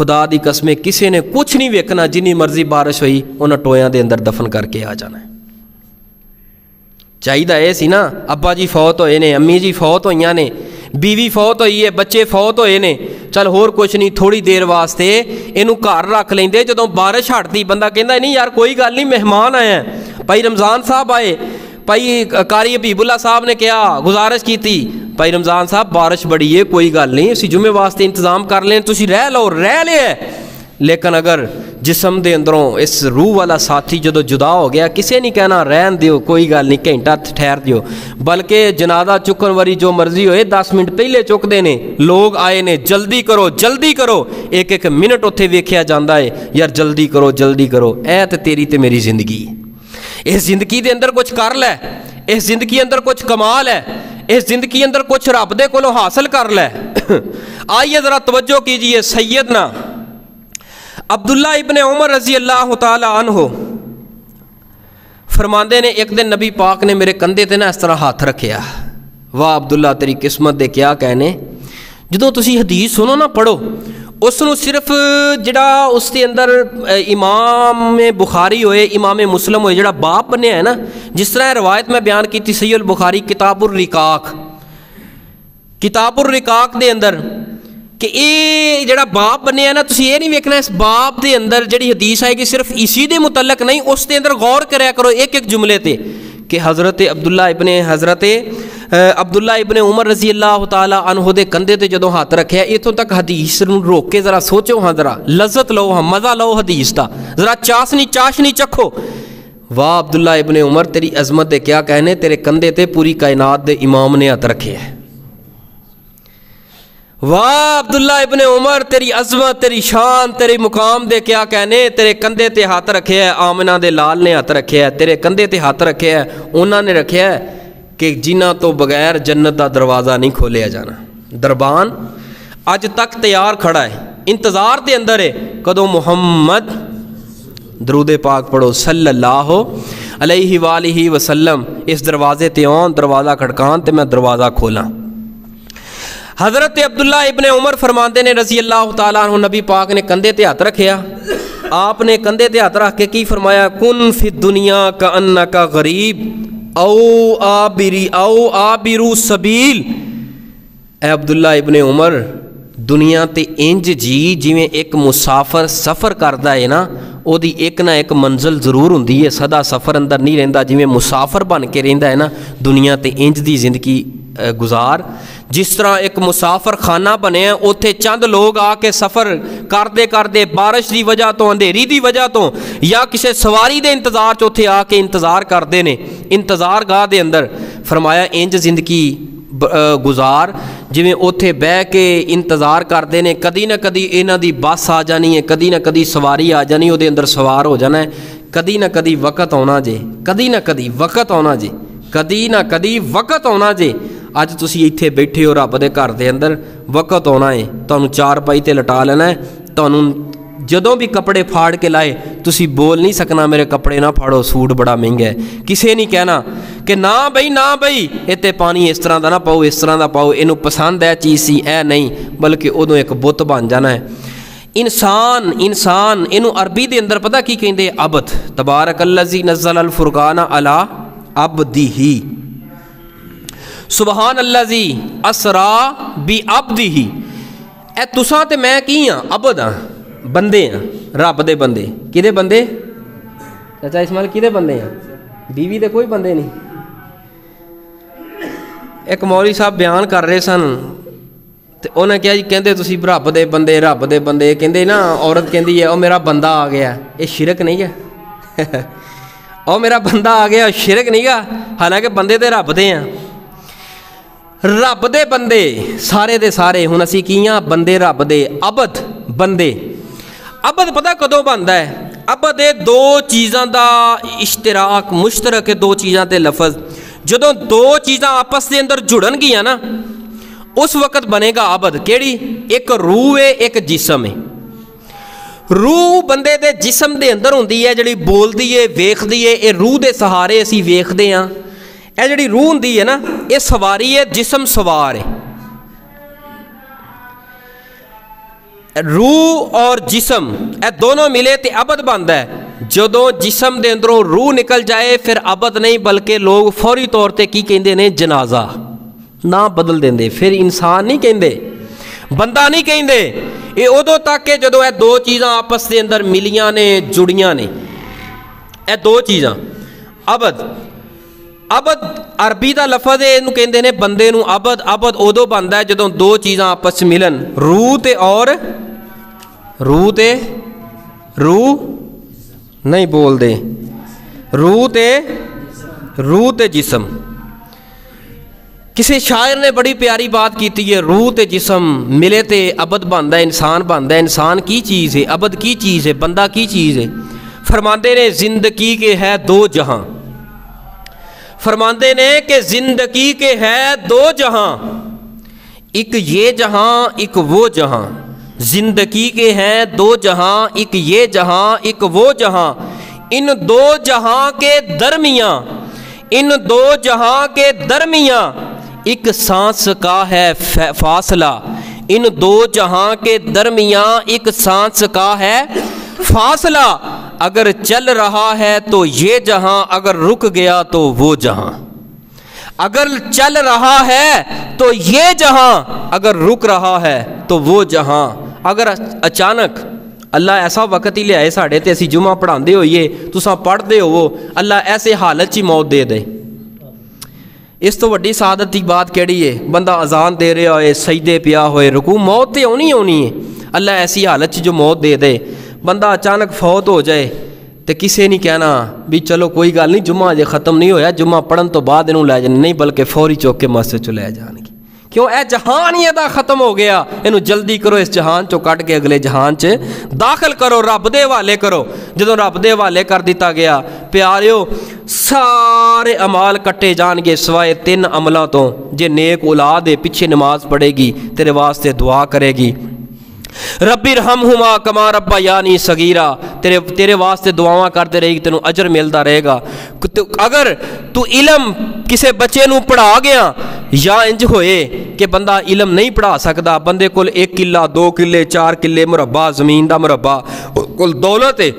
خدا دی قسم کسی نے کچھ نہیں ویکھنا، جنی مرضی بارش ہوئی انہاں ٹویاں دے اندر دفن کر کے آ جانا ہے۔ چاہیے یہ سی نا، ابا جی فوت ہوئے نے، امی جی فوت ہوئیاں نے، بیوی فوت ہوئی ہے، بچے فوت ہوئے نے، چل ہور کچھ نہیں، تھوڑی دیر واسطے اینوں گھر رکھ لیندے، جدوں بارش ہٹتی بندہ کہندا نہیں یار کوئی گل نہیں، مہمان آئے ہیں، بھائی رمضان صاحب آئے، بھائی قاری حبیب اللہ صاحب نے کیا گزارش کی تھی، بھائی رمضان صاحب بارش بڑی ہے، کوئی گل نہیں، اسی جمعے واسطے انتظام کر لیں، تسی رہ لو، رہ لے۔ لیکن اگر جسم دے اندروں اس روح والا ساتھی جدو جدا ہو گیا، کسے نہیں کہنا رہن دیو کوئی گل نہیں، گھنٹہ ٹھہر دیو، بلکہ جنازہ چکن واری جو مرضی ہوئے 10 منٹ پہلے چک دینے، لوگ آئے نے جلدی کرو جلدی کرو، ایک ایک منٹ اتھے ویکھیا جاندا ہے، یار جلدی کرو جلدی کرو۔ اے تے تیری تے میری زندگی، اس زندگی دے اندر کچھ کر لے، اس زندگی اندر کچھ کمال ہے، اس زندگی اندر کچھ رب دے کولوں حاصل کر لے۔ آئیے ذرا توجہ کیجئے، سیدنا عبداللہ ابن عمر رضی اللہ تعالی عنہ فرماندے نے ایک دن نبی پاک نے میرے کندھے تے نا اس طرح ہاتھ رکھیا، واہ عبداللہ تیری قسمت دے کیا کہنے۔ جدوں تسی حدیث سنو نا پڑھو، اس نو صرف جڑا اس دے اندر امام بخاری ہوئے، امام مسلم ہوئے، جڑا باب بنیا ہے نا، جس طرح روایت میں بیان کی تھی صحیح البخاری کتاب الرقاق، کتاب الرقاق دے اندر کہ یہ جڑا باب بنیا ہے نا، تسی یہ نہیں ویکھنا اس باب دے اندر جڑی حدیث آئے گی صرف اسی دے متعلق نہیں، اس دے اندر غور کریا کرو ایک ایک جملے تے، کہ حضرت عبداللہ ابن عمر رضی اللہ تعالی عنہ دے کندھے تے جدوں ہاتھ رکھیا، اتوں تک حدیث نو روک کے ذرا سوچو ہاں، ذرا لذت لو ہاں، مزہ لو حدیث دا، ذرا چاشنی چکھو۔ واہ عبداللہ ابن عمر تیری عظمت دے کیا کہنے، تیرے کندھے تے پوری کائنات دے امام نے ہاتھ رکھے ہے۔ واہ عبداللہ ابن عمر تیری عظمت، تیری شان، تیری مقام دے کیا کہنے، تیرے کندھے تے ہاتھ رکھے ہے، آمنہ دے لال نے ہاتھ رکھے ہے، تیرے کندھے تے ہاتھ رکھے ہے، انہوں نے رکھے ہے کہ جنہ تو بغیر جنت دا دروازہ نہیں کھولیا جانا۔ دربان اج تک تیار کھڑا ہے، انتظار دے اندر ہے، کدوں محمد درود پاک پڑھو صلی اللہ علیہ وآلہ وسلم اس دروازے تے آن، دروازہ کھڑکان تے میں دروازہ کھولاں۔ حضرت عبداللہ ابن عمر فرماندے نے رضی اللہ تعالیٰ عنہ، نبی پاک نے کندھے تے ہاتھ رکھیا، آپ نے کندھے تے ہاتھ رکھ کے کی فرمایا، کن فی الدنیا کأنک غریب او آبرو سبیل۔ اے عبداللہ ابن عمر دنیا تے انج جی جویں ایک مسافر سفر کردا ہے نا، او دی ایک نہ ایک منزل ضرور ہوندی ہے، سدا سفر اندر نہیں رہندا، جویں مسافر بن کے رہندا ہے نا، دنیا تے انج دی زندگی گزار، جس طرح ایک مسافر خانہ بنے ہیں، اوتھے چند لوگ آ کے سفر کردے کردے بارش دی وجہ تو، اندھیری دی وجہ تو، یا کسی سواری دے انتظار چ اوتھے آ کے انتظار کردے نے انتظار گاہ دے اندر، فرمایا انج زندگی گزار جویں اوتھے بہ کے انتظار کردے نے، کدی نہ کدی انہاں دی بس آ جانی ہے، کدی نہ کدی سواری آ جانی، او دے اندر سوار ہو جانا ہے، کدی نہ کدی وقت آنا جے، کدی نہ کدی وقت آنا جے، کدی نہ کدی وقت آنا جے۔ اج تسی ایتھے بیٹھے ہو رب دے گھر دے اندر، وقت آنا ہے، تانوں چار پائی تے لٹا لینا ہے، تانوں جدوں بھی کپڑے پھاڑ کے لائے تسی بول نہیں سکنا میرے کپڑے نہ پھاڑو، سوٹ بڑا مہنگا ہے، کسے نہیں کہنا کہ نہ بھئی اتے پانی اس طرح دا نہ پاؤ، اس طرح دا پاؤ، اینو پسند ہے چیز سی اے نہیں، بلکہ ادوں ایک بت بن جانا ہے۔ انسان اینو عربی دے اندر پتہ کی کہندے، عبد، تبارک الذی نزل الفرقان علی عبدہ، سبحان الذی اسرا بعبدہ۔ اے تساں تے میں کی ہاں، عبد ہاں، بندے ہیں، رب دے بندے۔ کدے بندے؟ چاچا اسماعیل کدے بندے ہیں؟ بیوی دے کوئی بندے نہیں۔ ایک مولوی صاحب بیان کر رہے سن تے انہیں کہا جی کہندے تسی رب دے بندے، رب دے بندے، کہندے نا عورت کہندی ہے او میرا بندہ آ گیا، یہ شرک نہیں ہے؟ او میرا بندہ آ گیا، شرک نہیں گا، حالانکہ بندے تے رب دے ہیں، رب دے بندے سارے دے سارے، ہن اسی کیاں بندے رب دے، عبد بندے۔ عبد پتہ کدوں بندا ہے؟ عبد ہے دو چیزاں دا اشتراک، مشترک ہے دو چیزاں تے لفظ، جدوں دو چیزاں آپس دے اندر جڑن گیاں نا اس وقت بنے گا عبد۔ کیڑی؟ ایک روح ہے، ایک جسم ہے۔ روح بندے دے جسم دے اندر ہوندی ہے، جڑی بولدی ہے، ویکھدی ہے، اے روح دے سہارے اسی ویکھدے ہاں۔ اے جڑی روح ہوندی ہے نا، اے سواری ہے، جسم سوار ہے۔ روح اور جسم اے دونوں ملے تے ابد بنتا ہے. جدوں جسم دے اندروں روح نکل جائے پھر ابد نہیں بلکہ لوگ فوری طور تے کی کہندے نے جنازہ نہ بدل دیندے. پھر انسان نہیں کہندے, بندہ نہیں کہندے. یہ ادو تک کہ جدوں اے دو چیزاں آپس دے اندر ملیاں نے جڑیاں نے. اے دو چیزاں ابد ابد عربی دا لفظ ہے, اینو کہندے نے بندے نو ابد. ابد ادو بنتا ہے جدوں دو چیزاں آپس ملن, روح تے اور روح تے روح نہیں بول دے, روح تے جسم. کسی شاعر نے بڑی پیاری بات کیتی ہے, روح تے جسم ملے تے ابد بنتا ہے, انسان بنتا ہے. انسان کی چیز ہے, ابد کی چیز ہے, بندہ کی چیز ہے؟ فرماندے نے زندگی کے ہے دو جہاں, فرماندے نے کہ زندگی کے ہے دو جہاں, ایک یہ جہاں ایک وہ جہاں. زندگی کے ہیں دو جہاں, ایک یہ جہاں ایک وہ جہاں. ان دو جہاں کے درمیان, ان دو جہاں کے درمیان ایک سانس کا ہے فاصلہ. ان دو جہاں کے درمیان ایک سانس کا ہے فاصلہ. اگر چل رہا ہے تو یہ جہاں, اگر رک گیا تو وہ جہاں. اگر چل رہا ہے تو یہ جہاں, اگر رک رہا ہے تو وہ جہاں. اگر اچانک اللہ ایسا وقت ہی لے آئے ساڑھے تے اسی جمعہ پڑھاندے ہوئیے تساں پڑھدے ہو, اللہ ایسے حالت چی موت دے دے, اس تو وڈی سعادت کی بات کیڑی ہے؟ بندہ اذان دے رہا ہوئے, سجدے پیا ہوئے, رکوع, موت تے ہونی ہے. اللہ ایسی حالت چ جو موت دے دے, بندہ اچانک فوت ہو جائے تو کسے نہیں کہنا بھی چلو کوئی گل نہیں جمعہ اجے ختم نہیں ہویا, جمعہ پڑھن تو بعد انہوں لے جانے, نہیں بلکہ فوری چوک کے مسجد چ لے جان گے. کیوں؟ اے جہان ہی ادا ختم ہو گیا, انہوں جلدی کرو اس جہان چو کٹ کے اگلے جہان چ داخل کرو, رب دے حوالے کرو. جدوں رب دے حوالے کر دیتا گیا پیاریو, سارے عمال کٹے جان گے سوائے 3 عملاں تو. جے نیک اولاد ہے پیچھے نماز پڑھے گی, تیرے واسطے دعا کرے گی, ربی ارحمہما کما ربیانی صغیرا, تیرے واسطے دعاواں کرتے رہے گی, تینوں اجر ملتا رہے گا. اگر تو علم کسے بچے نو پڑھا گیا, یا انج ہوئے کہ بندہ علم نہیں پڑھا سکتا, بندے کول 1 کلہ 2 کلے 4 کلے مربع زمین دا مربع کول دولت ہے,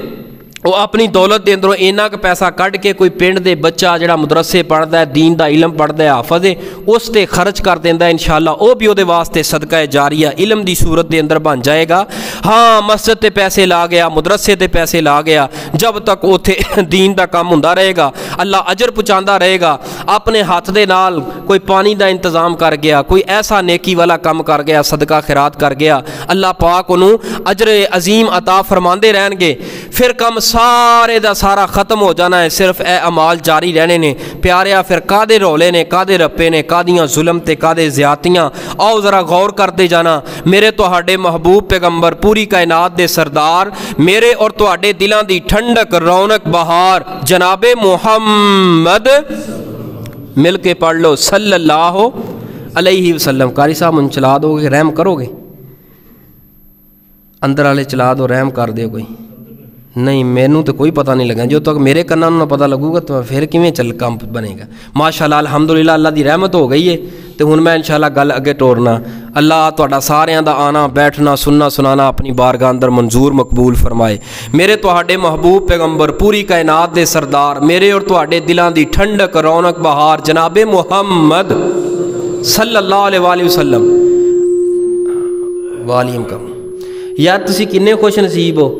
وہ اپنی دولت دے اندروں اینا کا پیسہ کٹ کے کوئی پنڈ دے بچہ جڑا مدرسے پڑھدا ہے, دین دا علم پڑھدا ہے, حافظ ہے, اس تے خرچ کر دیندا ہے, انشاءاللہ او بھی او دے واسطے صدقہ جاریہ علم دی صورت دے اندر بن جائے گا. ہاں مسجد تے پیسے لا گیا, مدرسے تے پیسے لا گیا, جب تک اوتھے دین دا کام ہوندا رہے گا اللہ اجر پہنچاندا رہے گا. اپنے ہاتھ دے نال کوئی پانی دا انتظام کر گیا, کوئی ایسا نیکی والا کام کر گیا, صدقہ خیرات کر گیا, اللہ پاک انہوں اجر عظیم عطا فرماندے رہن گے. پھر کم سارے دا سارا ختم ہو جانا ہے, صرف اے اعمال جاری رہنے نے. پیاریا پھر کادے رولے نے, کادے رپے نے, کادیاں ظلم تے کادے زیادتیاں. آؤ ذرا غور کرتے جانا. میرے تہاڈے محبوب پیغمبر پوری کائنات دے سردار, میرے اور تہاڈے دلاں دی ٹھنڈک رونق بہار جناب محمد, مل کے پڑھ لو صلی اللہ علیہ وسلم. قاری صاحب من چلا دو گے, رحم کرو گے؟ اندر والے چلا دو, رحم کر دیو. کوئی نہیں, مینوں تو کوئی پتہ نہیں لگا, جو تک میرے کناں نوں پتہ لگو گا تو پھر کیویں چل کام بنے گا. ماشاءاللہ الحمدللہ اللہ دی رحمت ہو گئی ہے. تو ہن میں انشاءاللہ گل اگے ٹورنا. اللہ تہاڈا ساریاں دا آنا بیٹھنا سننا سنانا اپنی بارگاہ اندر منظور مقبول فرمائے. میرے تہاڈے محبوب پیغمبر پوری کائنات دے سردار, میرے اور تہاڈے دلاں دی ٹھنڈک رونق بہار جناب محمد صلی اللہ علیہ وآلہ وسلم. والیوم کم یار, تسی کنے خوش نصیب ہو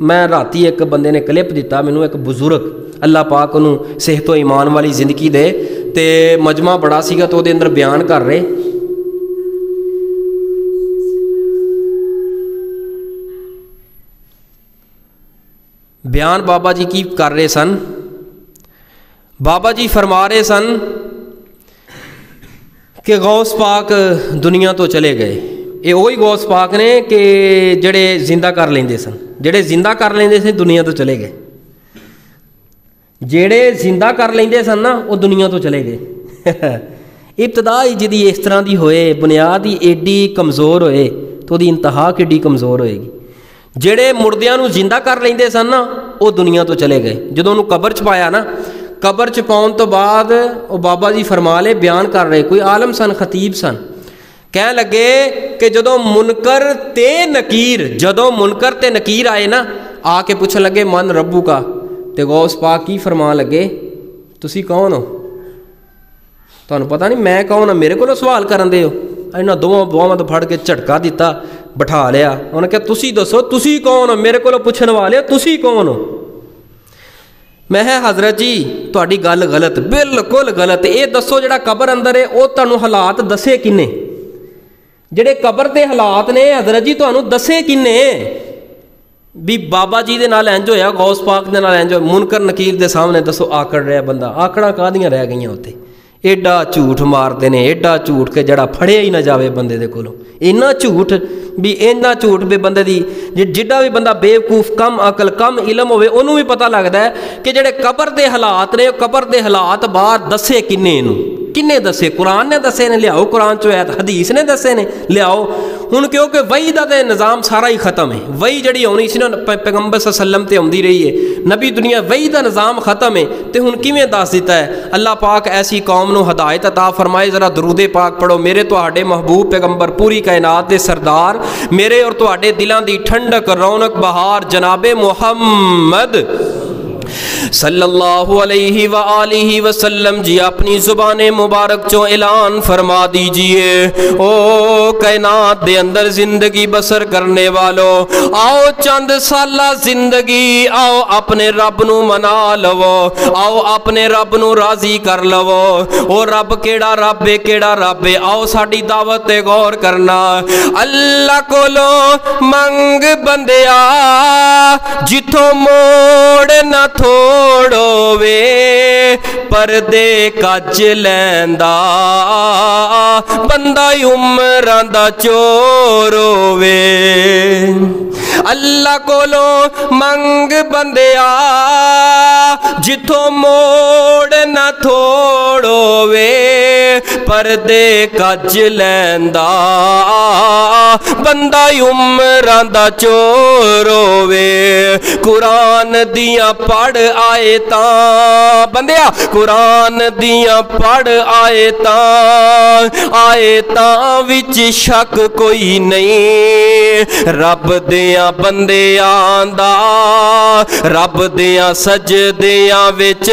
میں راتی ایک بندے نے کلپ دیتا مینوں, ایک بزرگ اللہ پاک انہوں صحت و ایمان والی زندگی دے, تے مجمع بڑا سیگا تو دے اندر بیان کر رہے. بیان بابا جی کی کر رہے سن. بابا جی فرما رہے سن کہ غوث پاک دنیا تو چلے گئے. یہ وہی غوث پاک نے کہ جڑے زندہ کر لیندے سن, جڑے زندہ کر لیندے سن دنیا تو چلے گئے. جڑے زندہ کر لیندے سن نا وہ دنیا تو چلے گئے. ابتدا ہی جدی اس طرح دی ہوئے, بنیاد ہی ایڈی کمزور ہوئے تو دی انتہا کیڈی کمزور ہوئے گی. جڑے مردیاں نو زندہ کر لیندے سن نا وہ دنیا تو چلے گئے. جدوں انہوں قبر چ پایا نا, قبر چ پاؤن تو بعد وہ بابا جی فرما لے بیان کر رہے، کوئی عالم سن، خطیب سن، کہنے لگے کہ جدوں منکر تے نکیر آئے نا، آ کے پوچھن لگے من ربو کا، تے غوث پاک کی فرمان لگے تسی کون ہو؟ تانوں پتہ نہیں میں کون ہوں، میرے کو سوال کرن دے ہو؟ انہاں دونوں بواں تو پھڑ کے جھٹکا دیتا، بٹھا لیا، انہوں نے کہا تسی دسو تسی کون ہو، میرے کو پوچھن والے تسی کون ہو؟ میں حضرت جی تہاڈی گل غلط، بالکل غلط، یہ دسو جڑا قبر اندر ہے وہ تانوں حالات دسے کنے؟ جڑے قبر دے حالات نے حضرت جی تانوں دسے کنے بھی بابا جی دے نال انج ہویا، غوث پاک دے نال انج ہویا، منکر نکیر دے سامنے دسو آکڑ رہا بندہ، آکڑاں کادیاں رہ گئیاں اتنے؟ ایڈا جھوٹ مارتے ہیں، ایڈا جھوٹ کہ جڑا پھڑیا ہی نہ جاوے بندے دے کولوں، اینا جھوٹ بھی اینا جھوٹ بھی بندے دی جڈا بھی بندہ بیوقوف کم عقل کم علم ہوئے انہوں بھی پتہ لگتا ہے کہ جڑے قبر دے حالات نے، قبر دے حالات بعد دسے کنے انہوں، کنے دسے؟ قرآن نے دسے نے، لیاؤ قرآن چو آیت، حدیث نے دسے نے، لیاؤ ہن، کیونکہ وحی دا تے نظام سارا ہی ختم ہے، وحی جڑی ہونی سی نا پیغمبر صلی اللہ علیہ وسلم تے ہوندی رہی ہے، نبی دنیا وحی دا نظام ختم ہے، تے ہن کیویں دس دیتا ہے؟ اللہ پاک ایسی قوم نو ہدایت عطا فرمائے، ذرا درود پاک پڑھو، میرے تہاڈے محبوب پیغمبر پوری کائنات دے سردار، میرے اور تہاڈے دلاں دی ٹھنڈک رونق بہار جناب محمد صلی اللہ علیہ وآلہ وسلم جی اپنی زبان مبارک چوں اعلان فرما دیجئے، او کائنات دے اندر زندگی بسر کرنے والو، آؤ چند سالہ زندگی، آؤ اپنے رب نو منا لو، آؤ اپنے رب نو راضی کر لو، او رب کیڑا رب ہے، کیڑا رب ہے، آؤ ساڈی دعوت تے غور کرنا، اللہ کولو منگ بندیا جتھوں موڑ نہ تھوڑو وے، پردے کج لیندا بندہ عمراں دا چور ہووے، اللہ کولو منگ بندیا جتھوں موڑ نہ تھوڑو وے، پردے کج لیندا بندہ عمراں دا چور ہووے، قرآن دیاں پڑھ آیتاں بندیا، قرآن دیاں پڑھ آیتاں وچ شک کوئی نہیں، رب دیاں بندیاں دا، رب دیاں سجدیاں وچ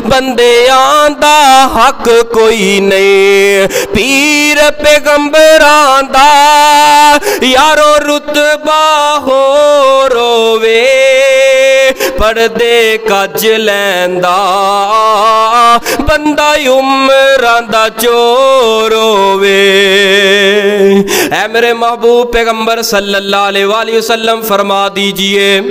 بندیاں دا حق کوئی نہیں، پیر پیغمبراں دا یارو رتبہ ہو روے، پردے کج لیندا بندہ عمراں دا چور ہووے۔ اے میرے محبوب پیغمبر صلی اللہ علیہ وآلہ وسلم فرما دیجئے،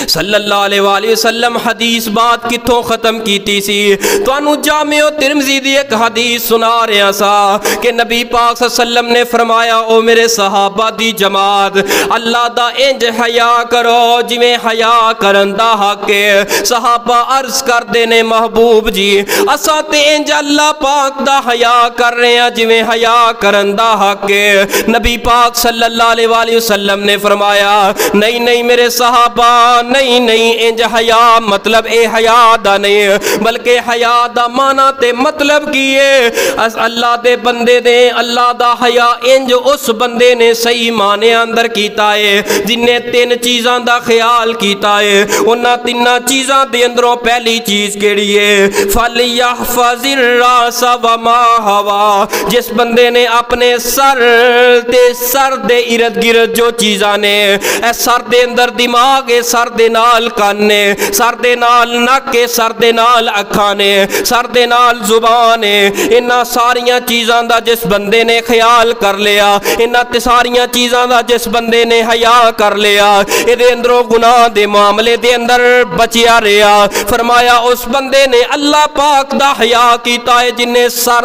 صلی اللہ علیہ وآلہ وسلم حدیث بات کتھوں ختم کیتی سی؟ توانو جامع ترمذی دی ایک حدیث سنا رہا سا کہ نبی پاک صلی اللہ علیہ وسلم نے فرمایا، او میرے صحابہ دی جماعت، اللہ دا انج حیا کرو جویں حیا کرن دا حق ہے۔ صحابہ عرض کر دینے محبوب جی اساں تے انج اللہ پاک دا حیا کر رہے ہیں جویں حیا کرن دا حق ہے۔ نبی پاک صلی اللہ علیہ وآلہ وسلم نے فرمایا، نہیں نہیں میرے صحابہ، نہیں نہیں انج حیا مطلب اے حیا دا نہیں، بلکہ حیا دا معنی تے مطلب کیے اللہ دے بندے دے، اللہ دا حیا انج اس بندے نے صحیح معنی اندر کیتا ہے جن نے تین چیزاں دا خیال کیتا ہے، انہاں تیناں چیزاں دے اندروں پہلی چیز کیڑی ہے؟ فَلْيَحْفَظِ الرَّاسَ وَمَا هَوَى، جس بندے نے اپنے سر دے ارد گرد جو چیزاں نے، اے سر دے اندر دماغ ہے، سر دے نال کان نے، سر دے نال نک ہے، سر دے نال اکھاں نے، سر دے نال زبان ہے، انہاں ساریاں چیزاں دا جس بندے نے خیال کر لیا، انہاں ساریاں چیزاں دا جس بندے نے حیا کر لیا، اے دے اندروں گناہ دے معاملے دے اندر بچیا رہیا، فرمایا اس بندے نے اللہ پاک دا حیا کیتا ہے، جن نے سر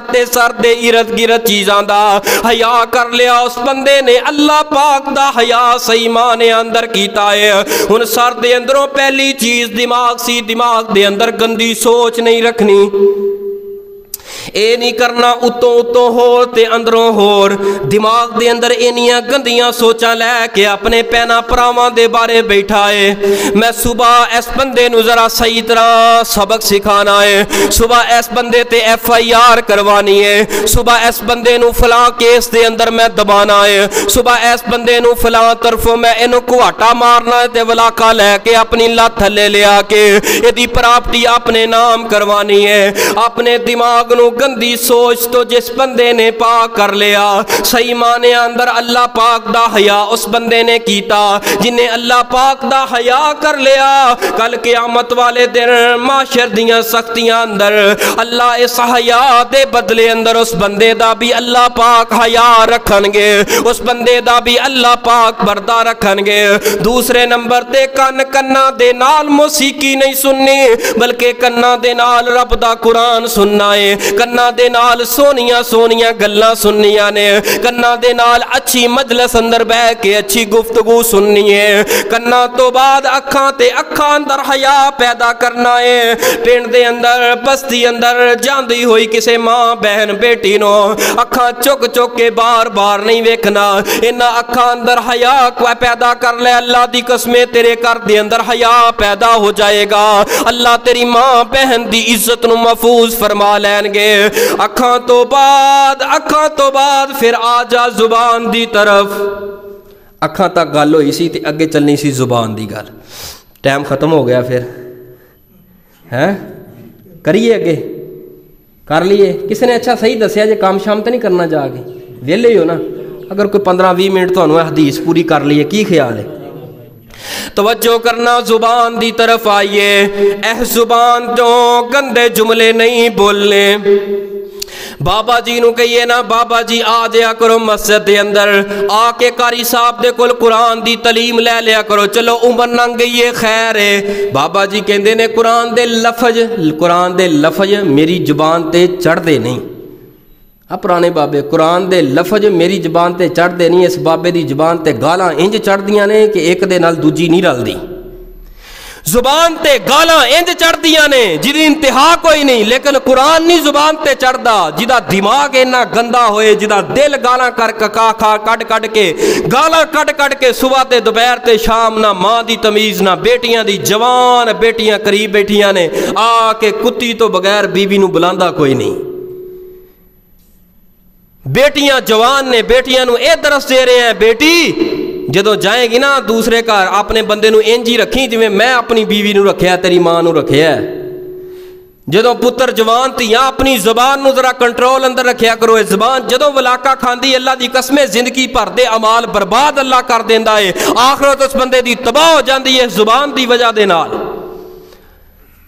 دے ارد گرد چیزاں دا حیا کر لیا، اس بندے نے اللہ پاک دا حیا صحیح معنی اندر کیتا ہے۔ ہن سر دے اندروں پہلی چیز دماغ سی، دماغ دے اندر گندی سوچ نہیں رکھنی، اے نہیں کرنا اتوں اتوں ہور تے اندروں ہور، دماغ دے اندر اینیاں گندیاں سوچاں لے کے اپنے پینا پراواں دے بارے بیٹھا ہے۔ میں صبح اس بندے نو ذرا صحیح طرح سبق سکھانا ہے، صبح اس بندے تے FIR کروانی ہے، صبح اس بندے نو فلاں کیس دے اندر میں دبانا ہے، صبح اس بندے نو فلاں طرفوں میں اینو کواٹا مارنا ہے تے ولاکا لے کے اپنی لات تھلے لیا کے ایدی پراپرٹی اپنے نام کروانی ہے۔ اپنے دماغ نو گندی سوچ تو جس بندے نے پاک کر لیا، صحیح معنی اندر اللہ پاک دا حیا اس بندے نے کیتا جنہیں اللہ پاک دا حیا کر لیا، کل قیامت والے دن معاشر دیاں سختیاں اندر اللہ اس حیا دے بدلے اندر اس بندے دا بھی اللہ پاک حیا رکھن گے، اس بندے دا بھی اللہ پاک بردہ رکھن گے۔ دوسرے نمبر تے کنا دے نال موسیقی نہیں سننی بلکہ کنا دے نال رب دا قرآن سننا ہے، کنا دے نال سونیاں سونیاں گلاں سننیاں نے، کنا دے نال اچھی مجلس اندر بہ کے اچھی گفتگو سننی ہے، کنا تو بعد اکھاں تے اکھاں اندر حیا پیدا کرنا ہے۔ پنڈ دے اندر بستی اندر جاندی ہوئی کسے ماں بہن بیٹی نو اکھاں چک چک کے بار بار نہیں ویکھنا، انہاں اکھاں اندر حیا پیدا کر لے، اللہ دی قسمیں تیرے گھر دے اندر حیا پیدا ہو جائے گا، اللہ تیری ماں بہن دی عزت نو محفوظ فرما لین گے۔ اکھاں تو بعد پھر آ جا زبان دی طرف۔ اکھاں تک گل ہوئی سی تے اگے چلنی سی زبان دی گل، ٹائم ختم ہو گیا پھر ہیں کریے اگے کر لیے۔ کسی نے اچھا صحیح دسیا جے کام شام تے نہیں کرنا جا کے ویلے ہی ہو نا، اگر کوئی 15-20 منٹ تانوں حدیث پوری کر لیے کی خیال ہے؟ توجہ کرنا زبان دی طرف آئیے، زبان جو گندے جملے نہیں بولنے۔ بابا جی نو کہیے نا بابا جی آ جیا کرو مسجد دے اندر، آ کے قاری صاحب دے کول قرآن دی تعلیم لے لیا کرو، چلو عمر ننگ گئی ہے خیر ہے۔ بابا جی کہندے نے قرآن دے لفظ میری زبان تے چڑھ دے نہیں، پرانے بابے قرآن دے لفظ میری زبان تے چڑھ دے نہیں، اس بابے دی زبان تے گالاں انج چڑھ دیاں نے کہ ایک دے نال دوجی نہیں رل دی، زبان تے گالاں انج چڑھ دیاں نے جدی انتہا کوئی نہیں، لیکن قرآن نہیں زبان تے چڑھ دا، جدا دماغ اینا گندا ہوئے، جدا دل گالاں کٹ کے گالاں کٹ کے صبح تے دوپہر تے شام نہ ماں دی تمیز نہ بیٹیاں دی، جوان بیٹیاں قریب بیٹیاں نے آ کے کتی تو بغیر بیوی نو بلاندا کوئی نہیں، بیٹیاں جوان نے بیٹیاں نو اے درس دے رہے ہیں بیٹی جدو جائیں گی نا دوسرے گھر اپنے بندے نو انجی رکھی جویں میں اپنی بیوی نو رکھیا تیری ماں نو رکھیا ہے۔ جدو پتر جوان تیاں اپنی زبان نو ذرا کنٹرول اندر رکھیا کرو، اے زبان جدو ولاکا کھاندی اللہ دی قسمیں زندگی بھر دے اعمال برباد اللہ کر دیندا ہے، آخرت اس بندے دی تباہ ہو جاندی ہے زبان دی وجہ دے نال۔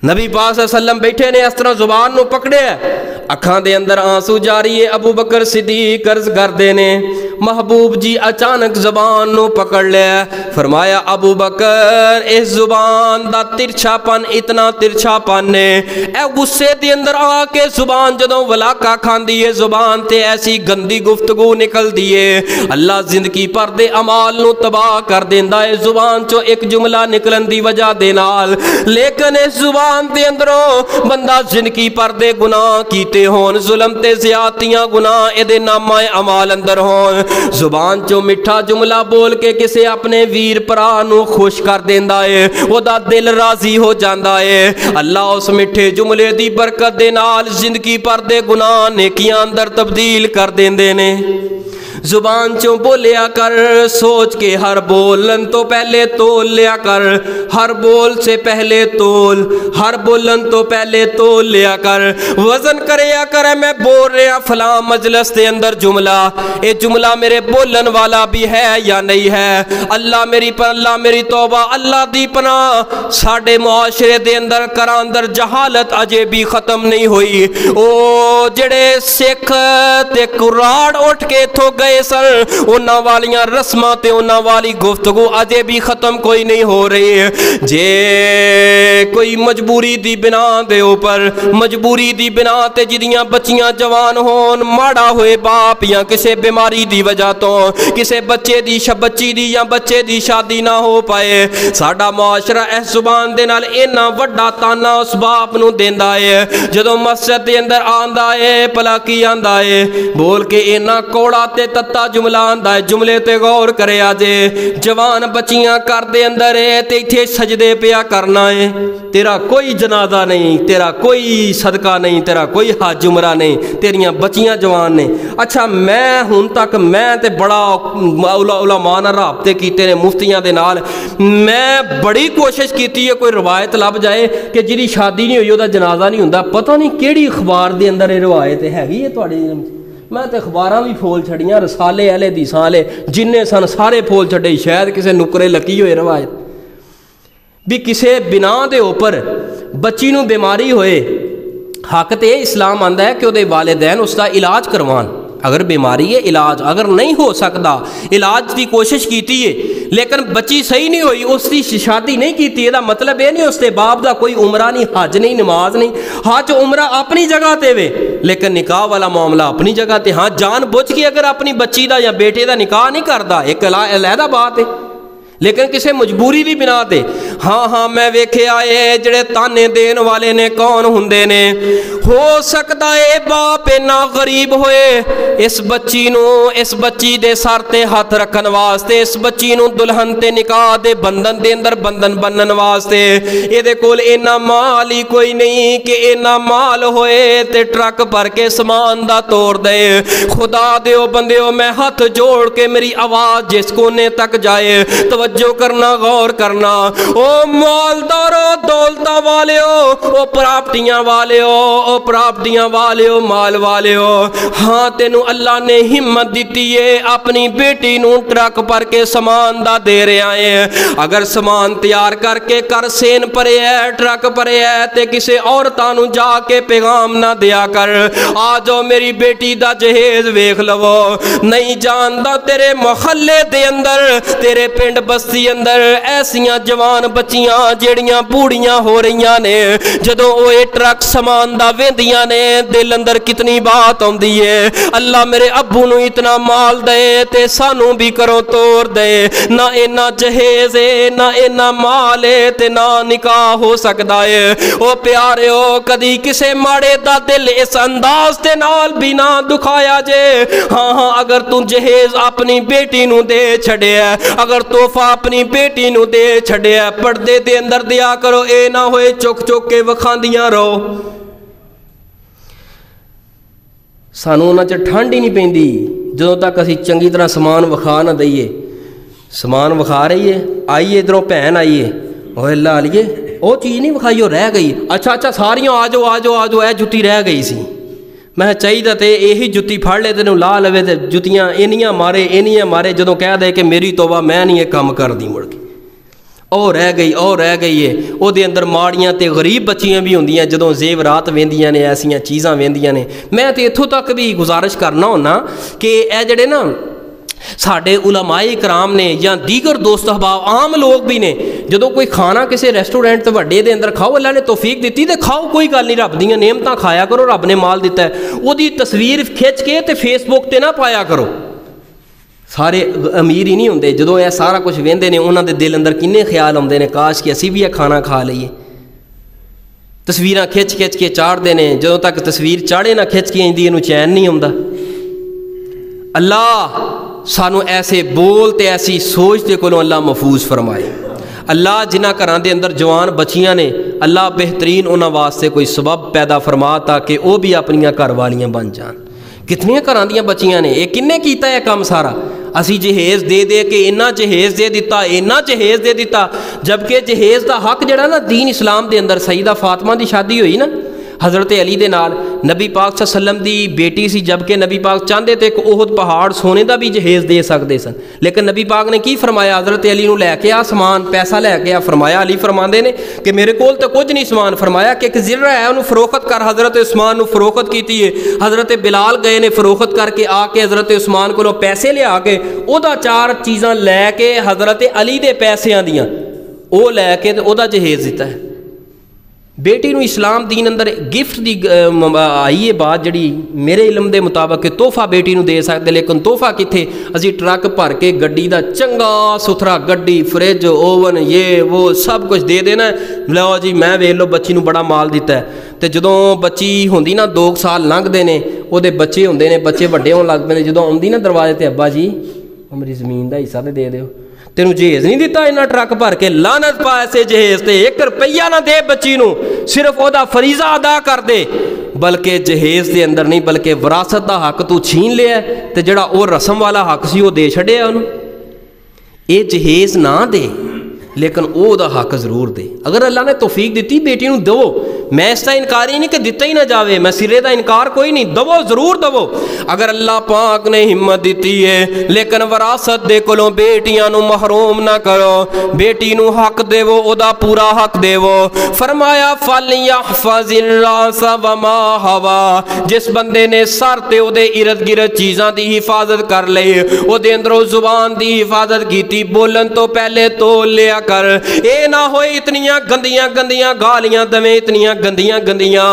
نبی پاک صلی اللہ علیہ وسلم بیٹھے نے اس طرح زبان نو پکڑے ہے، اکھاں دے اندر آنسو جاری ہے، ابو بکر صدیق عرض کر دینے محبوب جی اچانک زبان نو پکڑ لیا، فرمایا ابو بکر اس زبان دا ترچھا پن اتنا ترچھا پن نے، اے غصے دے اندر آ کے زبان جدوں ولاکا کھاندی ہے زبان تے ایسی گندی گفتگو نکل دیئے اللہ زندگی پر دے عمال نو تباہ کر دیندا ہے زبان چو ایک جملہ نکلن دی وجہ دے نال، لیکن اس زبان دے اندروں بندہ زندگی پر دے گناہ کیتے ہون، ظلم تے زیادتیاں گناہ اے دے نامہ عمال اندر ہون، زبان چو مٹھا جملہ بول کے کسے اپنے ویر پرانو خوش کر دیندا ہے، وہ دا دل راضی ہو جاندا ہے، اللہ اس مٹھے جملے دی برکت دے نال زندگی پر دے گناہ نیکیاں اندر تبدیل کر دیندے نے۔ زبان چوں بولیا کر سوچ کے ہر بولن تو پہلے تول لیا کر، ہر بول سے پہلے تول، ہر بولن تو پہلے تول لیا کر، وزن کریا کر میں بول رہا فلاں مجلس دے اندر جملہ، اے جملہ میرے بولن والا بھی ہے یا نہیں ہے، اللہ میری توبہ اللہ دی پناہ ساڑھے معاشرے دے اندر اندر جہالت اجے بھی ختم نہیں ہوئی، او جڑے سکھ تے قراڑ اٹھ کے تھو گئے گئے سن انہاں والیاں رسماں تے انہاں والی گفتگو اجے بھی ختم کوئی نہیں ہو رہی جے کوئی مجبوری دی بنا دے اوپر مجبوری دی بنا تے جدیاں بچیاں جوان ہون ماڑا ہوئے باپ یا کسے بیماری دی وجہ تو کسے بچے دی بچی دی یا بچے دی شادی نہ ہو پائے ساڈا معاشرہ اس زبان دے نال اینا وڈا تانا اس باپ نو دیندا ہے جدوں مسجد دے اندر آندا ہے پلا کی آندا ہے بول کے اینا کوڑا تے تتا جملہ آندا ہے جملے تے غور کرے آجے جوان بچیاں کر دے اندر ہے تے ایتھے سجدے پیا کرنا ہے تیرا کوئی جنازہ نہیں تیرا کوئی صدقہ نہیں تیرا کوئی حج عمرہ نہیں تیریاں بچیاں جوان نے اچھا میں ہن تک میں تے بڑا علماء نال رابطے کیتے نے مفتیاں دے نال میں بڑی کوشش کیتی ہے کوئی روایت لب جائے کہ جیدی شادی نہیں ہوئی او دا جنازہ نہیں ہوندا پتہ نہیں کیڑی اخبار دے اندر یہ روایت ਹੈਗੀ ہے تہاڈی میں تے اخباراں بھی پھول چھڑیاں رسالے اہل حدیثاں والے جننے سن سارے پھول چھڑے شاید کسے نکرے لکی ہوئے روایت بھی کسے بنا دے اوپر بچی نو بیماری ہوئے حق تے اسلام آندا ہے کہ او دے والدین اس دا علاج کروان اگر بیماری ہے علاج اگر نہیں ہو سکتا علاج کی کوشش کیتی ہے لیکن بچی صحیح نہیں ہوئی اس کی شادی نہیں کیتی یہ مطلب یہ نہیں اس کے باپ دا کوئی عمرہ نہیں حج نہیں نماز نہیں حج عمرہ اپنی جگہ تے وے لیکن نکاح والا معاملہ اپنی جگہ تے ہاں جان بوجھ کے اگر اپنی بچی دا یا بیٹے دا نکاح نہیں کردا ایک علیحدہ بات ہے لیکن کسے مجبوری بھی بنا دے ہاں میں ویکھے آئے جڑے تانے دین والے نے کون ہوندے نے ہو سکتا ہے باپ نا غریب ہوئے اس بچی دے سر تے ہاتھ رکھن واسطے اس بچی نو دلہن تے نکاح دے بندن دے اندر بندن بنن واسطے اے دے کول اینا مال ہی کوئی نہیں کہ اینا مال ہوئے تے ٹرک بھر کے سامان دا توڑ دے خدا دیو بندیو میں ہاتھ جوڑ کے میری آواز جس کونے تک جائے توجہ کرنا غور کرنا او مالدارو دولتہ والیو او پراپٹیاں والیو مال والیو ہاں تینو اللہ نے ہمت دیتی ہے اپنی بیٹی نو ٹرک پر کے سامان دا دے رہے آئے اگر سامان تیار کر کے کر سین پرے ہے ٹرک پرے ہے تے کسے عورتانو جا کے پیغام نہ دیا کر آجو میری بیٹی دا جہیز ویکھ لو نہیں جاندا تیرے محلے دے اندر تیرے پنڈ بستی اندر ایسیاں جوان بچیاں جیڑیاں بوڑیاں ہو رہیاں نے جدوں اوے ٹرک سامان دا ویندیاں نے دل اندر کتنی بات ہوندی ہے اللہ میرے ابو نو اتنا مال دے تے سانو بھی کرو توڑ دے نہ اینا جہیز ہے نہ اینا مال ہے تے نہ نکاح ہو سکدا ہے او پیاریو کدی کسے ماڑے دا دل اس انداز تے نال بھی نہ دکھایا جے ہاں اگر تو جہیز اپنی بیٹی نو دے چھڑے ہے اگر تحفہ اپنی بیٹی نو دے چھڑے ہے پردے دے اندر دیا کرو اے نہ ہوئے چک چک کے وکھاندیاں رہو سانو انہاں چ ٹھنڈ ہی نہیں پیندی جدوں تک اسی چنگی طرح سامان وکھا نہ دئیے سامان وکھا رہی ہے آئیے ادھروں بھین آئیے اوے اللہ علیے وہ چیز نہیں وکھائی وہ رہ گئی اچھا ساریاں آجو اے جتی رہ گئی سی میں چاہیے تے یہی جتی پھڑ لے تینوں لا لوے تے جتیاں اینیاں مارے جدوں کہہ دے کہ میری توبہ میں نہیں یہ کام کر دی مڑ کے او رہ گئی ہے او دے اندر ماڑیاں تے غریب بچیاں بھی ہوندیاں جدوں زیورات ویندیاں نے ایسیاں چیزاں ویندیاں نے میں تے اتھوں تک بھی گزارش کرنا ہونا کہ اے جڑے نا ساڈے علماء کرام نے یا دیگر دوست احباب عام لوگ بھی نے جدوں کوئی کھانا کسی ریسٹورینٹ تے وڈے دے اندر کھاؤ اللہ نے توفیق دیتی تے کھاؤ کوئی گل نہیں رب دیاں نعمتاں کھایا کرو رب نے مال دیتا ہے او دی تصویر کھچ کے تے فیس بک تے نہ پایا کرو سارے امیر ہی نہیں ہوندے جدوں اے سارا کچھ ویندے نے انہاں دے دل اندر کنے خیال آندے نے کاش کہ اسی بھی یہ کھانا کھا لئیے تصویراں کھچ کے چاڑ دے نے جدوں تک تصویر چاڑے نہ کھچ کے اندی انہوں چین نہیں ہوندا اللہ سانو ایسے بول تے ایسی سوچ دے کولوں اللہ محفوظ فرمائے اللہ جنہ گھراں دے اندر جوان بچیاں نے اللہ بہترین انہاں واسطے کوئی سبب پیدا فرما تاکہ وہ بھی اپنیاں گھر والیاں بن جان کتنی گھراں دیاں بچیاں نے یہ کنے کیتا ہے کام سارا اسی جہیز دے کے اینا جہیز دے دیتا جبکہ جہیز دا حق جڑا نا دین اسلام دے اندر سیدہ فاطمہ دی شادی ہوئی نا حضرت علی دے نال نبی پاک صلی اللہ علیہ وسلم دی بیٹی سی، جبکہ نبی پاک چاہتے تھے کہ احد پہاڑ سونے دا بھی جہیز دے سکتے سن، لیکن نبی پاک نے کی فرمایا؟ حضرت علی نو لے کے آ سامان، پیسہ لے کے آ۔ فرمایا، علی فرماندے نے کہ میرے کول تو کچھ نہیں سامان، فرمایا کہ ایک زرہ ہے انہوں فروخت کر۔ حضرت عثمان نو فروخت کیتی ہے، حضرت بلال گئے نے فروخت کر کے آ کے حضرت عثمان کو پیسے لیا کے او دا 4 چیزاں لے کے حضرت علی دے پیسیاں دیاں او لے کے او دا جہیز دیتا ہے۔ بیٹی نو اسلام دین اندر گفٹ دی آئی ہے بات جڑی میرے علم دے مطابق کہ تحفہ بیٹی نو دے سکتے، لیکن تحفہ کتھے؟ اسی ٹرک بھر کے گڈی دا چنگا ستھرا گڈی، فریج، اوون، یہ وہ سب کچھ دے دینا، لو جی میں ویکھ لو بچی نو بڑا مال دیتا ہے۔ تے جدوں بچی ہوندی نا 2 سال لنگھدے نے، او دے بچے ہوندے نے، بچے وڈے ہون لگ پیندے، جدوں آندی نا دروازے تے ابا جی میری زمین دا حصہ تے دے دیو، تینوں جہیز نہیں دیتا انہاں ٹرک بھر کے، لعنت پا ایسے جہیز تے، 1 روپیہ نہ دے بچی نو، صرف او دا فریضہ ادا کر دے، بلکہ جہیز دے اندر نہیں بلکہ وراثت دا حق تو چھین لیا تے جڑا او رسم والا حق سی او دے چھڈیا انہوں۔ اے جہیز نہ دے لیکن او دا حق ضرور دے۔ اگر اللہ نے توفیق دیتی بیٹی نو دو، میں اس کا انکار ہی نہیں کہ دیتا ہی نہ جاوے، میں سرے دا انکار کوئی نہیں، دو ضرور دو۔ اگر اللہ پاک نے ہمت دیتی ہے لیکن وراثت دے کولوں بیٹیاں نو محروم نہ کرو، بیٹی نو حق دے وہ او دا پورا حق دے وہ۔ فرمایا فَلْيَحْفَظِ الرَّاسَ وَمَا هَوَى، جس بندے نے سر تے او دے ارد گرد چیزاں دی حفاظت کر لئی، او دے اندروں زبان دی حفاظت کیتی، بولن تو پہلے تول لیا کر، اے نہ ہوئے اتنیاں گندیاں گندیاں گالیاں دویں، اتنیاں گندیاں گندیاں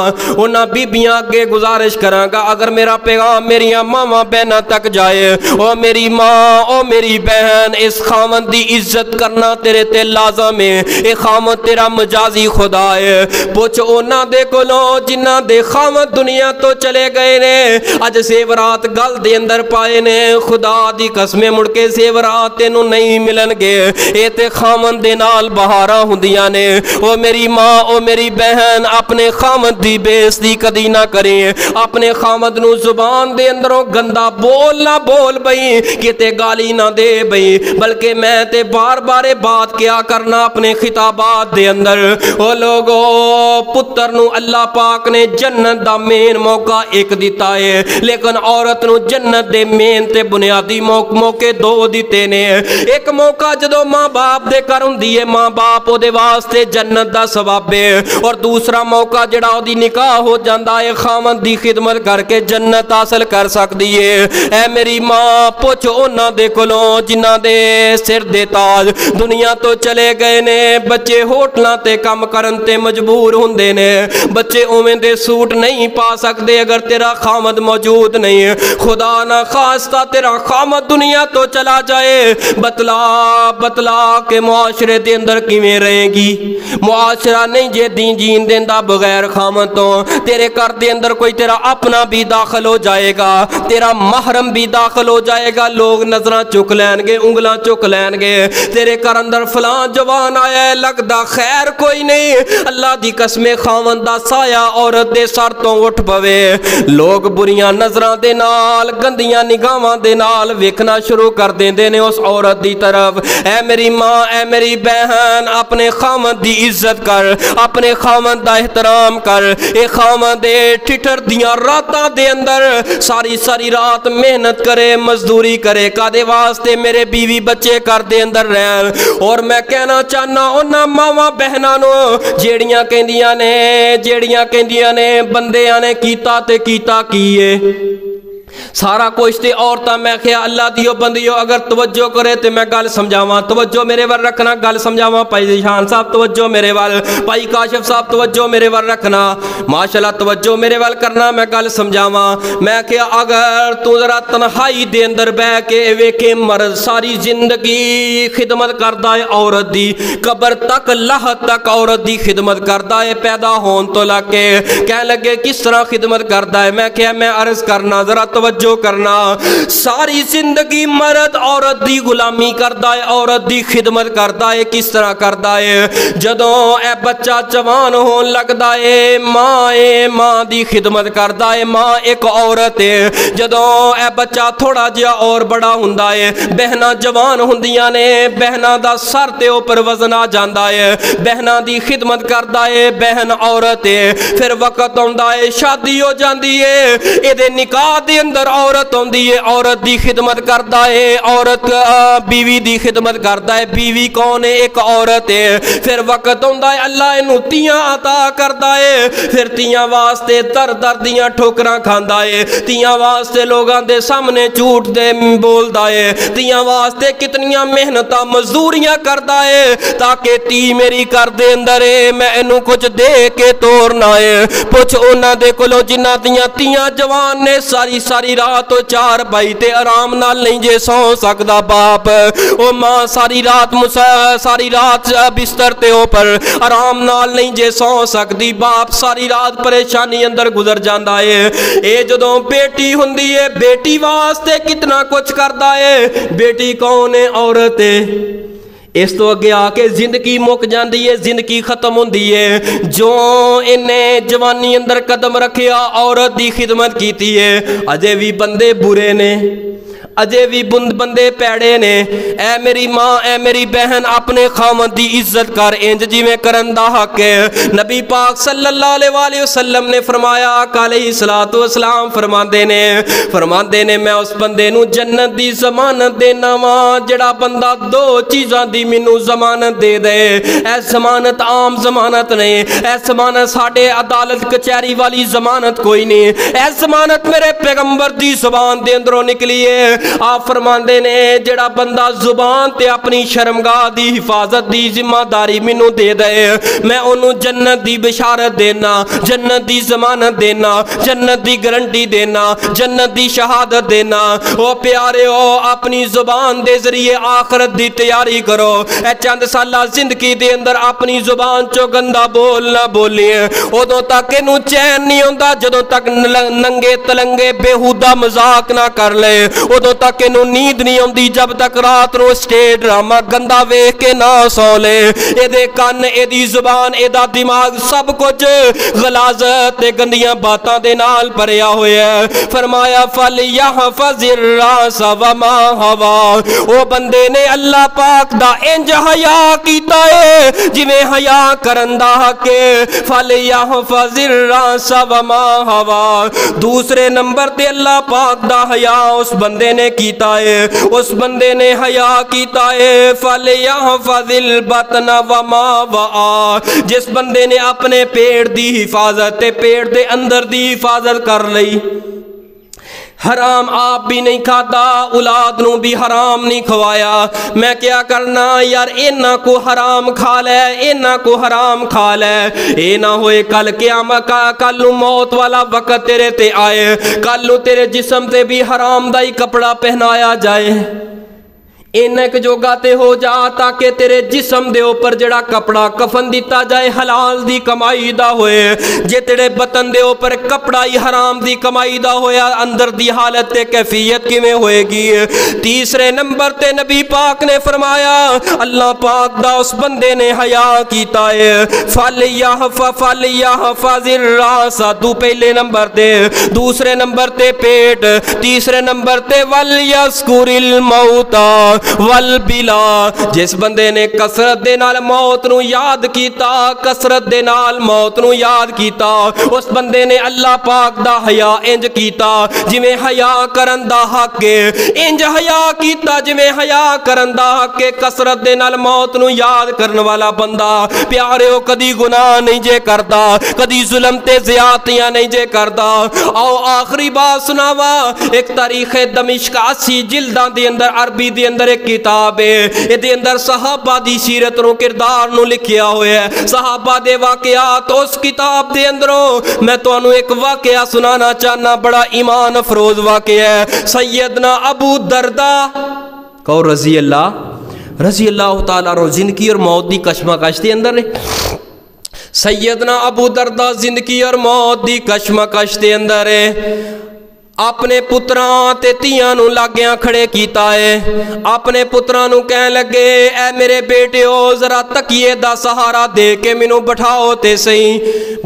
انہاں بیبیاں اگے گزارش کراں گا اگر میرا پیغام میریاں ماما بہناں تک جائے، او میری ماں او میری بہن، اس خامن دی عزت کرنا تیرے تے لازم ہے، اے خامن تیرا مجازی خدا ہے۔ پوچھ انہاں دے کولوں جنہاں دے خامن دنیا تو چلے گئے نے، اج زیورات گل دے اندر پائے نے، خدا دی قسمیں مڑ کے زیورات تینوں نہیں ملن گے، اے تے خامن دے نال بہاراں ہوندیاں نے۔ او میری ماں او میری بہن اپنے خامد دی بےزتی کدی نہ کریں، اپنے خامد نو زبان دے اندروں گندا بول نہ بول بئی، کتے گالی نہ دے بئی، بلکہ میں تے بار بار بات کیا کرنا اپنے خطابات دے اندر۔ او لوگو پتر نو اللہ پاک نے جنت دا مین موقع ایک دیتا ہے، لیکن عورت نو جنت دے مین تے بنیادی موقع 2 دیتے نے۔ ایک موقع جدو ماں باپ دے کر ہوندی ہے، ماں باپ او دے واسطے جنت دا ثواب ہے، اور دوسرا موقع جڑا او دی نکاح ہو جاندا ہے، خامن دی خدمت کر کے جنت حاصل کر سکدی ہے۔ اے میری ماں پوچھ انہاں دے کولوں جنہاں دے سر دے تاج دنیا تو چلے گئے نے، بچے ہوٹلاں تے کم کرن تے مجبور ہوندے نے، بچے اوویں دے سوٹ نہیں پا سکدے اگر تیرا خامد موجود نہیں ہے، خدا نہ خواستہ تیرا خامد دنیا تو چلا جائے، بتلا کہ معاشرے دے اندر کیویں رہے گی؟ معاشرہ نہیں جے دین جین دیندا بغیر خامد تو، تیرے گھر دے اندر کوئی تیرا اپنا بھی داخل ہو جائے گا، تیرا محرم بھی داخل ہو جائے گا، لوگ نظراں چک لین گے، انگلاں چک لین گے، تیرے گھر اندر فلاں جوان آیا ہے لگدا خیر کوئی نہیں، اللہ دی قسم خاوند دا سایہ عورت دے سر تو اٹھ پوے، لوگ بریاں نظراں دے نال گندیاں نگاہاں دے نال ویکھنا شروع کر دیندے نے اس عورت دی طرف۔ اے میری ماں اے میری بہن اپنے خامد دی عزت کر، اپنے خامد دا احترام کر۔ اے خامد دے ٹھٹر دیاں راتاں دے اندر ساری رات محنت کرے، مزدوری کرے، کادے واسطے میرے بیوی بچے کر دے اندر رہن۔ اور میں کہنا چاہنا انہاں ماواں بہناں نو جیڑیاں کہندیاں نے بندیاں نے کیتا تے کیتا کیے سارا کچھ تے عورتاں، میں کہیا اللہ دیو بندیو اگر توجہ کرے تے میں گل سمجھاواں، توجہ میرے ور رکھنا، گل سمجھاواں۔ بھائی ذیشان صاحب توجہ میرے ول، بھائی کاشف صاحب توجہ میرے ور رکھنا، ماشاءاللہ توجہ میرے ول کرنا، میں گل سمجھاواں۔ میں کہیا اگر تو ذرا تنہائی دے اندر بیٹھ کے ویکھے مرد ساری زندگی خدمت کردا ہے عورت دی، قبر تک لحد تک عورت دی خدمت کردا ہے، پیدا ہون تو لگ کے کہنے لگے کس طرح خدمت کردا ہے؟ میں کہیا میں عرض کرنا ذرا توجہ توجہ کرنا، ساری زندگی مرد عورت دی غلامی کردا ہے، عورت دی خدمت کردا ہے۔ کس طرح کردا ہے؟ جدوں اے بچہ جوان ہون لگدا ہے، ماں دی خدمت کردا ہے، ماں ایک عورت ہے۔ جدوں اے بچہ تھوڑا جہا اور بڑا ہوندا ہے، بہناں جوان ہوندیاں نے، بہناں دا سر تے اوپر وزن آ جاندا ہے، بہناں دی خدمت کردا ہے، بہن عورت ہے۔ پھر وقت آندا ہے، شادی ہو جاندی ہے، اے دے نکاح دے اندر عورت ہوندی ہے، عورت دی خدمت کردا ہے، عورت بیوی دی خدمت کردا ہے۔ بیوی کون ہے؟ ایک عورت ہے۔ پھر وقت آندا ہے، اللہ اینو تیاں عطا کردا ہے، پھر تیاں واسطے در در دیاں ٹھوکراں کھاندا ہے، تیاں واسطے لوگاں دے سامنے جھوٹ دے بولدا ہے، تیاں واسطے کتنیاں محنتاں مزدوریاں کردا ہے تاکہ تی میری کر دے اندر ہے، میں اینو کچھ دے کے توڑنا ہے۔ پوچھ انہاں دے کولو جنہاں دیاں تیاں جوان نے ساری رات چار بھائی تے آرام نال نہیں جے سو سکدا باپ، او ماں ساری رات بستر تے اوپر آرام نال نہیں جے سو سکدی، باپ ساری رات پریشانی اندر گزر جاندا ہے۔ اے جدوں بیٹی ہوندی ہے، بیٹی واسطے کتنا کچھ کردا ہے۔ بیٹی کون ہے؟ عورت ہے۔ اس تو اگے آ کے زندگی مک جاندی ہے، زندگی ختم ہوندی ہے۔ جو انہیں جوانی اندر قدم رکھیا، عورت دی خدمت کیتی ہے، اجے بھی بندے برے نے، اجے بھی بندے پیڑے نے۔ اے میری ماں، اے میری بہن، اپنے خاوند دی عزت کر، انج جی میں کرن دا حق ہے۔ نبی پاک صلی اللہ علیہ وآلہ وسلم نے فرمایا، آقا علیہ الصلوۃ والسلام فرماندے نے میں اس بندے نو جنت دی ضمانت دینا وا جڑا بندہ دو چیزاں دی مینوں ضمانت دے دے۔ اے ضمانت عام ضمانت نہیں، اے ضمانت ساڈے عدالت کچہری والی ضمانت کوئی نہیں، اے ضمانت میرے پیغمبر دی زبان دے اندروں نکلی ہے۔ آپ فرماندے نے جڑا بندہ زبان تے اپنی شرمگاہ دی حفاظت دی ذمہ داری مینوں دے دے، میں انہوں جنت دی بشارت دینا، جنت دی ضمانت دینا، جنت دی گارنٹی دینا، جنت دی شہادت دینا۔ او پیارے ہو، اپنی زبان دے ذریعے آخرت دی تیاری کرو۔ اے چند سالہ زندگی دے اندر اپنی زبان چو گندا بول نہ بولیے، ادوں تک انہوں چین نہیں ہوندا جدوں تک ننگے تلنگے بےہودہ مذاق نہ کر لے، ادوں تک انہوں نیند نہیں ہوندی جب تک رات نو سٹیج ڈرامہ گندا ویکھ کے نہ سو لے۔ اے دے کان، اے دی زبان، اے دا دماغ سب کچھ غلاظت تے گندیاں باتاں دے نال بھریا ہویا ہے۔ فرمایا فَلْيَحْفَظِ الرَّاسَ وَمَا هَوَى، او بندے نے اللہ پاک دا انج حیا کیتا ہے جویں حیا کرن دا حق ہے۔ فَلْيَحْفَظِ الرَّاسَ وَمَا هَوَى، دوسرے نمبر تے اللہ پاک دا حیا اس بندے نے کیتا ہے، اس بندے نے حیا کیتا ہے۔ فَلْيَحْفَظِ الْبَطْنَ وَمَا وَعَى، جس بندے نے اپنے پیٹ دی حفاظت تے پیٹ دے اندر دی حفاظت کر لئی، حرام آپ بھی نہیں کھاتا، اولاد نو بھی حرام نہیں کھوایا، میں کیا کرنا یار، اینا کو حرام کھا لے، اینا کو حرام کھا لے، اے نہ ہوئے کل قیامت کل موت والا وقت تیرے تے آئے، کل تیرے جسم تے بھی حرام دا ہی کپڑا پہنایا جائے۔ اینک جوگا تے ہو جا تاکہ تیرے جسم دے اوپر جڑا کپڑا کفن دیتا جائے حلال دی کمائی دا ہوئے، جے تیرے بطن دے اوپر کپڑا ہی حرام دی کمائی دا ہویا، اندر دی حالت تے کیفیت کی میں ہوئے گی۔ تیسرے نمبر تے نبی پاک نے فرمایا، اللہ پاک دا اس بندے نے حیا کیتا ہے۔ فَلْيَحْفَظِ الرَّاسَ، تو پہلے نمبر تے، دوسرے نمبر تے پیٹ، تیسرے نمبر تے وَلْيَذْكُرِ الْمَوْتَ والبلا، جس بندے نے کثرت دے نال موت نو یاد کیتا، کثرت دے نال موت نو یاد کیتا، اس بندے نے اللہ پاک دا حیا انج کیتا جویں حیا کرن دا حق ہے، انج حیا کیتا جویں حیا کرن دا حق ہے۔ کثرت دے نال موت نو یاد کرن والا بندہ پیاریو کدی گناہ نہیں جے کردا، کدی ظلم تے زیادتیاں نہیں جے کردا۔ آؤ آخری بات سناوا، ایک تاریخ دمشق 80 جلداں دے اندر عربی دے اندر ایک کتاب ہے، یہ دے اندر صحابہ دی سیرت نو کردار نو لکھیا ہویا ہے، صحابہ دے واقعات۔ اس کتاب دے اندروں میں تو انہوں ایک واقعہ سنانا چاہنا، بڑا ایمان افروز واقعہ ہے۔ سیدنا ابو دردہ کہو رضی اللہ تعالیٰ رو، زندگی اور موت دی کشمکش دے اندر ہے۔ سیدنا ابو دردہ زندگی اور موت دی کشمکش دے اندر ہے۔ اپنے پتراں تے تیاں نو لاگیاں کھڑے کیتا ہے، اپنے پتراں نو کہن لگے اے میرے بیٹیو ذرا تکیے دا سہارا دے کے مینوں بٹھاؤ تے صحیح۔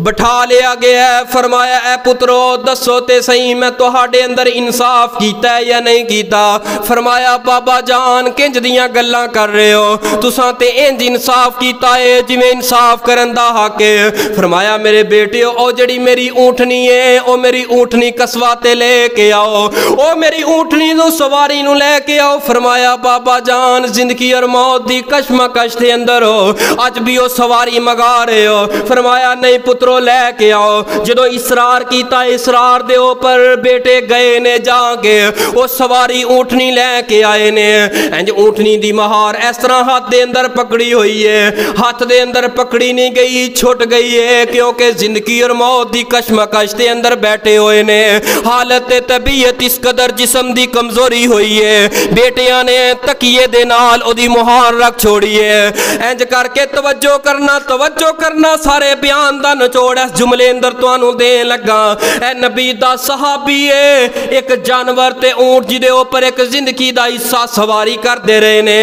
بٹھا لیا گیا ہے، فرمایا اے پترو دسو تے صحیح میں تہاڈے اندر انصاف کیتا ہے یا نہیں کیتا؟ فرمایا بابا جان کنج دیاں گلاں کر رہے ہو، تساں تے انج انصاف کیتا ہے جویں انصاف کرن دا حق ہے۔ فرمایا میرے بیٹیو او جڑی میری اونٹنی ہے او میری اونٹنی قصوہ تے لے کے آؤ، او میری اونٹنی نو سواری نو لے کے آؤ۔ فرمایا بابا جان زندگی اور موت دی کشمکش دے اندر ہو، اج بھی او سواری مگا رہے ہو۔ فرمایا نہیں پترو لے کے آؤ۔ جدو اصرار کیتا اصرار دے اوپر بیٹے گئے نے جا کے او سواری اونٹنی لے کے آئے نے، انج اونٹنی دی مہار اس طرح ہاتھ دے اندر پکڑی ہوئی ہے، ہاتھ دے اندر پکڑی نہیں گئی چھٹ گئی ہے، کیونکہ زندگی اور موت دی کشمکش دے اندر بیٹھے ہوئے نے۔ حالت طبیعت اس قدر جسم دی کمزوری ہوئی ہے، بیٹیاں نے تکیے دے نال او دی مہار رکھ چھوڑی ہے۔ انج کر کے توجہ کرنا سارے بیان دا نچوڑ اس جملے اندر تانوں دین لگا۔ اے نبی دا صحابی ہے، ایک جانور تے اونٹ جدے اوپر ایک زندگی دا حصہ سواری کر دے رہے نے،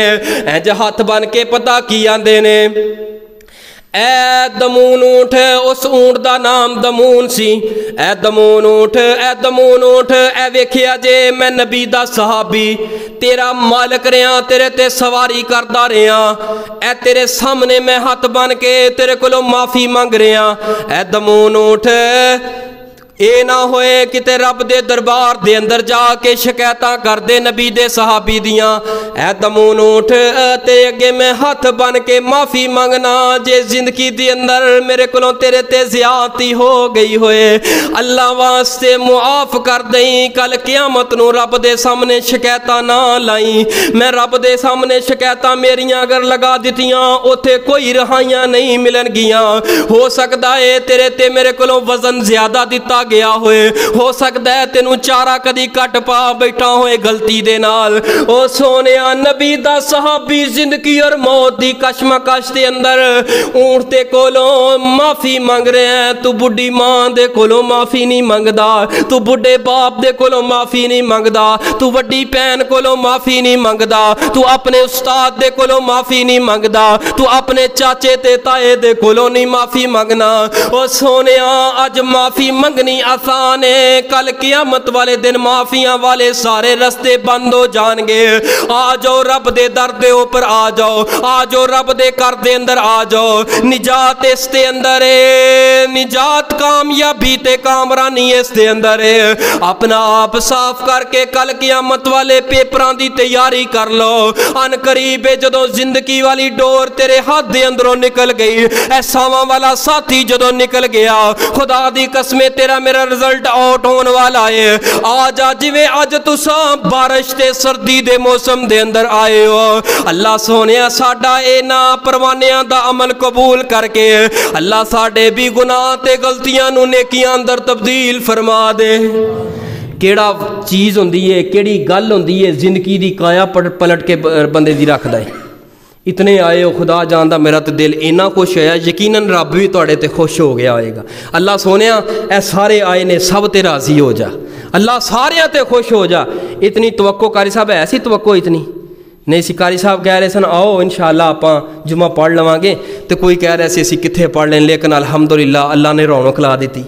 انج ہاتھ بن کے پتہ کی آندے نے اے دمون اونٹ، اس اونٹ دا نام دمون سی۔ اے دمون اونٹ، اے دمون اونٹ، اے ویکھیا جے میں نبی دا صحابی تیرا مالک رہا، تیرے تے سواری کردہ رہا، اے تیرے سامنے میں ہاتھ بن کے تیرے کولوں معافی مانگ رہا۔ اے دمون اونٹ اے نہ ہوئے کہ تے رب دے دربار دے اندر جا کے شکایتاں کر دے نبی دے صحابی دیاں۔ اے دمون اونٹ تے اگے میں ہاتھ بن کے معافی مانگنا جے زندگی دے اندر میرے کولوں تیرے تے زیادتی ہو گئی ہوئے، اللہ واسطے معاف کر دیں، کل قیامت نو رب دے سامنے شکایتاں نہ لائیں۔ میں رب دے سامنے شکایتاں میریاں اگر لگا دیتیاں اوتھے کوئی رہائیاں نہیں ملن گیاں، ہو سکتا ہے تیرے تے میرے کولوں وزن زیادہ دیتا گیا ہوئے، ہو سکتا ہے تینوں چارہ کدی کٹ پا بیٹھا ہوئے غلطی دے نال۔ او سونیا نبی دا صحابی زندگی اور موت دی کشمکش دے اندر اونٹ تے کولوں معافی مانگ رہے ہیں، تو بڈی ماں دے کولوں معافی نہیں مانگدا، تو بڈے باپ دے کولوں معافی نہیں مانگدا، تو وڈی بہن کولوں معافی نہیں مانگدا، تو اپنے استاد دے کولوں معافی نہیں مانگدا، تو اپنے چاچے تے تائے دے کولوں نہیں معافی مانگنا۔ او سونیا اج معافی منگنی آسان ہے، کل قیامت والے دن معافیاں والے سارے رستے بند ہو جان گے۔ آ جاؤ رب دے در دے اوپر آ جاؤ، آ جاؤ رب دے کر دے اندر آ جاؤ، نجات اس دے اندر ہے، نجات کامیابی تے کامرانی اس دے اندر ہے۔ اپنا آپ صاف کر کے کل قیامت والے پیپران دی تیاری کر لو، ان قریب جدو زندگی والی ڈور تیرے ہاتھ دے اندروں نکل گئی، احساواں والا ساتھی جدو نکل گیا، خدا دی قسمیں تیرا میرا رزلٹ آؤٹ ہون والا ہے۔ آج جویں اج تساں بارش تے سردی دے موسم دے اندر آئے ہو، اللہ سونیا ساڈا اے نا پروانیاں دا عمل قبول کر کے اللہ ساڈے بھی گناہ تے غلطیاں نو نیکیاں اندر تبدیل فرما دے۔ کیڑا چیز ہوندی ہے، کیڑی گل ہوندی ہے زندگی دی کایا پلٹ کے بندے دی رکھ دے۔ اتنے آئے ہو خدا جاندا میرا تے دل اینا خوش ہویا، یقیناً رب بھی تواڈے تے خوش ہو گیا ہوئے گا۔ اللہ سونیا اے سارے آئے نے سب تے راضی ہو جا، اللہ ساریاں تے خوش ہو جا۔ اتنی توقع قاری صاحب ایسی توقع اتنی نہیں سی، قاری صاحب کہہ رہے سن آؤ انشاءاللہ آپاں جمعہ پڑھ لواں گے، تو کوئی کہہ رہے سی کتھے پڑھ لیں، لیکن الحمدللہ اللہ نے رونق لا دیتی،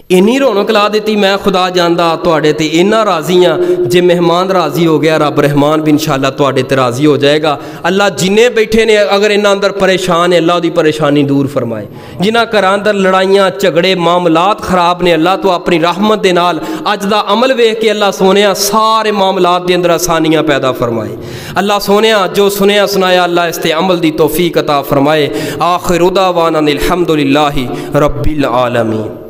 اینی رونق لا دیتی۔ میں خدا جاندا تواڈے تے اینا راضی ہاں، جے مہمان راضی ہو گیا رب رحمان بھی انشاءاللہ تواڈے تے راضی ہو جائے گا۔ اللہ جنہیں بیٹھے نے اگر انہاں اندر پریشان ہے اللہ دی پریشانی دور فرمائے، جنہاں گھراں اندر لڑائیاں جھگڑے معاملات خراب نے اللہ تو اپنی رحمت دے نال اج دا عمل ویکھ کے اللہ سونیا سارے معاملات دے اندر آسانیاں پیدا فرمائے۔ اللہ سونیا جو سنیا سنایا اللہ اس تے عمل دی توفیق عطا فرمائے۔ آخر دعوانا الحمدللہ رب العالمین۔